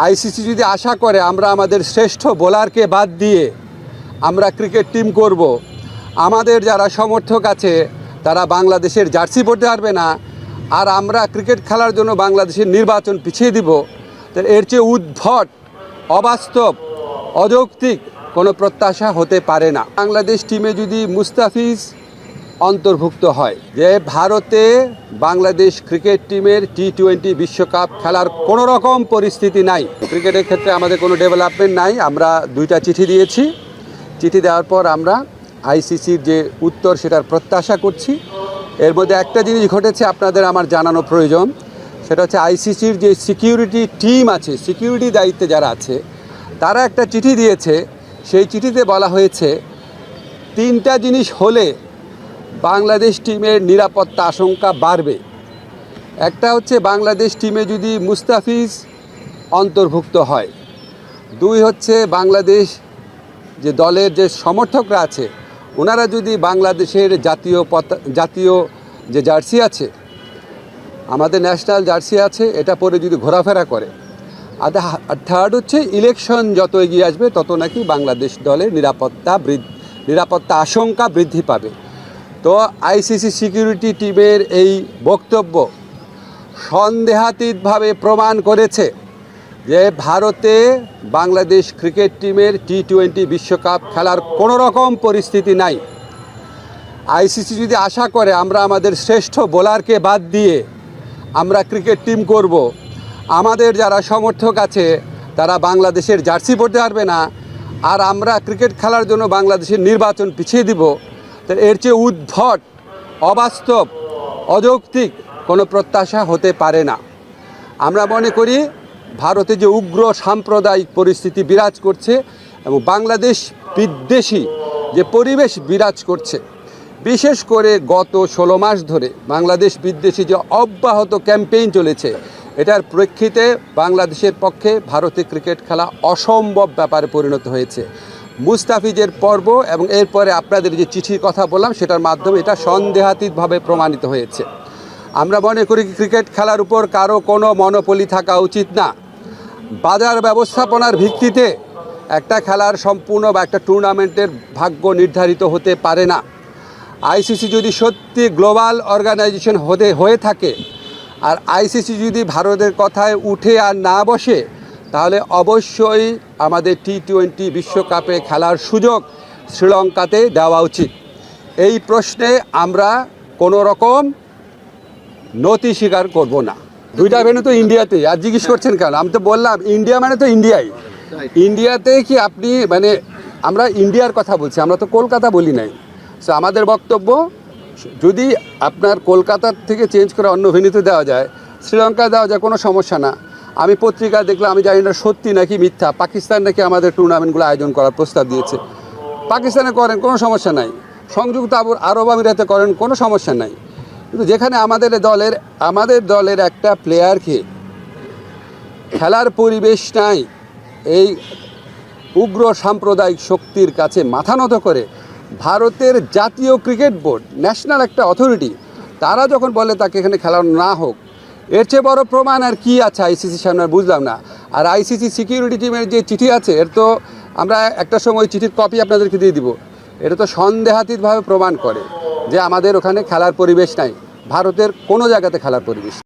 ICC যদি আশা করে আমরা আমাদের শ্রেষ্ঠ বোলারকে বাদ দিয়ে আমরা ক্রিকেট টিম করব, আমাদের যারা সমর্থক আছে তারা বাংলাদেশের জার্সি পরতে পারবে না, আর আমরা ক্রিকেট খেলার জন্য বাংলাদেশের নির্বাচন পিছিয়ে দিব, এর চেয়ে উদ্ভট, অবাস্তব, অযৌক্তিক কোনো প্রত্যাশা হতে পারে না। বাংলাদেশ টিমে যদি মুস্তাফিজ অন্তর্ভুক্ত হয়, যে ভারতে বাংলাদেশ ক্রিকেট টিমের টি-20 বিশ্বকাপ খেলার কোনো রকম পরিস্থিতি নাই। ক্রিকেটের ক্ষেত্রে আমাদের কোনো ডেভেলপমেন্ট নাই। আমরা 2টা চিঠি দিয়েছি। চিঠি দেওয়ার পর আমরা আইসিসির যে উত্তর সেটার প্রত্যাশা করছি। এর মধ্যে একটা জিনিস ঘটেছে আপনাদের আমার জানানো প্রয়োজন, সেটা হচ্ছে আইসিসির যে সিকিউরিটি টিম আছে, সিকিউরিটি দায়িত্বে যারা আছে, তারা একটা চিঠি দিয়েছে। সেই চিঠিতে বলা হয়েছে 3টা জিনিস হলে বাংলাদেশ টিমের নিরাপত্তা আশঙ্কা বাড়বে। একটা হচ্ছে বাংলাদেশ টিমে যদি মুস্তাফিজ অন্তর্ভুক্ত হয়, 2 হচ্ছে বাংলাদেশ যে দলের যে সমর্থকরা আছে ওনারা যদি বাংলাদেশের জাতীয় যে জার্সি আছে, আমাদের ন্যাশনাল জার্সি আছে, এটা পরে যদি ঘোরাফেরা করে। আর 3rd হচ্ছে ইলেকশন যত এগিয়ে আসবে তত নাকি বাংলাদেশ দলের নিরাপত্তা আশঙ্কা বৃদ্ধি পাবে। তো আইসিসি সিকিউরিটি টিমের এই বক্তব্য সন্দেহাতীতভাবে প্রমাণ করেছে যে ভারতে বাংলাদেশ ক্রিকেট টিমের টি-20 বিশ্বকাপ খেলার কোনো রকম পরিস্থিতি নাই। আইসিসি যদি আশা করে আমরা আমাদের শ্রেষ্ঠ বোলারকে বাদ দিয়ে আমরা ক্রিকেট টিম করব, আমাদের যারা সমর্থক আছে তারা বাংলাদেশের জার্সি পরতে পারবে না, আর আমরা ক্রিকেট খেলার জন্য বাংলাদেশের নির্বাচন পিছিয়ে দিব, এর চেয়ে উদ্ভট, অবাস্তব, অযৌক্তিক কোনো প্রত্যাশা হতে পারে না। আমরা মনে করি ভারতে যে উগ্র সাম্প্রদায়িক পরিস্থিতি বিরাজ করছে এবং বাংলাদেশ বিদ্বেষী যে পরিবেশ বিরাজ করছে, বিশেষ করে গত 16 মাস ধরে বাংলাদেশ বিদ্বেষী যে অব্যাহত ক্যাম্পেইন চলেছে, এটার প্রেক্ষিতে বাংলাদেশের পক্ষে ভারতে ক্রিকেট খেলা অসম্ভব ব্যাপারে পরিণত হয়েছে। মুস্তাফিজের পর্ব এবং এরপরে আপনাদের যে চিঠির কথা বললাম সেটার মাধ্যমে এটা সন্দেহাতীতভাবে প্রমাণিত হয়েছে। আমরা মনে করি ক্রিকেট খেলার উপর কারো কোনো মনোপলি থাকা উচিত না। বাজার ব্যবস্থাপনার ভিত্তিতে একটা খেলার সম্পূর্ণ বা একটা টুর্নামেন্টের ভাগ্য নির্ধারিত হতে পারে না। আইসিসি যদি সত্যি গ্লোবাল অর্গানাইজেশন হয়ে থাকে, আর আইসিসি যদি ভারতের কথায় উঠে আর না বসে, তাহলে অবশ্যই আমাদের টি-20 বিশ্বকাপে খেলার সুযোগ শ্রীলঙ্কাতে দেওয়া উচিত। এই প্রশ্নে আমরা কোনো রকম নতি স্বীকার করব না। 2টা ভেন্যু তো ইন্ডিয়াতে, আর জিজ্ঞেস করছেন কেন? আমি তো বললাম ইন্ডিয়া মানে তো ইন্ডিয়াই। ইন্ডিয়াতে কি আপনি মানে আমরা ইন্ডিয়ার কথা বলছি, আমরা তো কলকাতা বলি নাই। সো আমাদের বক্তব্য, যদি আপনার কলকাতার থেকে চেঞ্জ করে অন্য ভেন্যুতে দেওয়া যায়, শ্রীলঙ্কা দেওয়া যায়, কোনো সমস্যা না। আমি পত্রিকা দেখলাম, আমি জানি না সত্যি নাকি মিথ্যা, পাকিস্তান নাকি আমাদের টুর্নামেন্টগুলো আয়োজন করার প্রস্তাব দিয়েছে। পাকিস্তানে করেন, কোনো সমস্যা নাই। সংযুক্ত আরব আমিরাতে করেন, কোনো সমস্যা নাই। কিন্তু যেখানে আমাদের দলের একটা প্লেয়ারকে খেলার পরিবেশ নাই, এই উগ্র সাম্প্রদায়িক শক্তির কাছে মাথা নত করে ভারতের জাতীয় ক্রিকেট বোর্ড, ন্যাশনাল একটা অথরিটি, তারা যখন বলে তাকে এখানে খেলা না হোক, এর চেয়ে বড় প্রমাণ আর কি আছে আইসিসির সামনে? বুঝলাম না। আর আইসিসি সিকিউরিটি টিমের যে চিঠি আছে, এর তো আমরা একটা সময় চিঠির কপি আপনাদেরকে দিয়ে দিব। এটা তো সন্দেহাতীতভাবে প্রমাণ করে যে আমাদের ওখানে খেলার পরিবেশ নাই, ভারতের কোনো জায়গাতে খেলার পরিবেশ।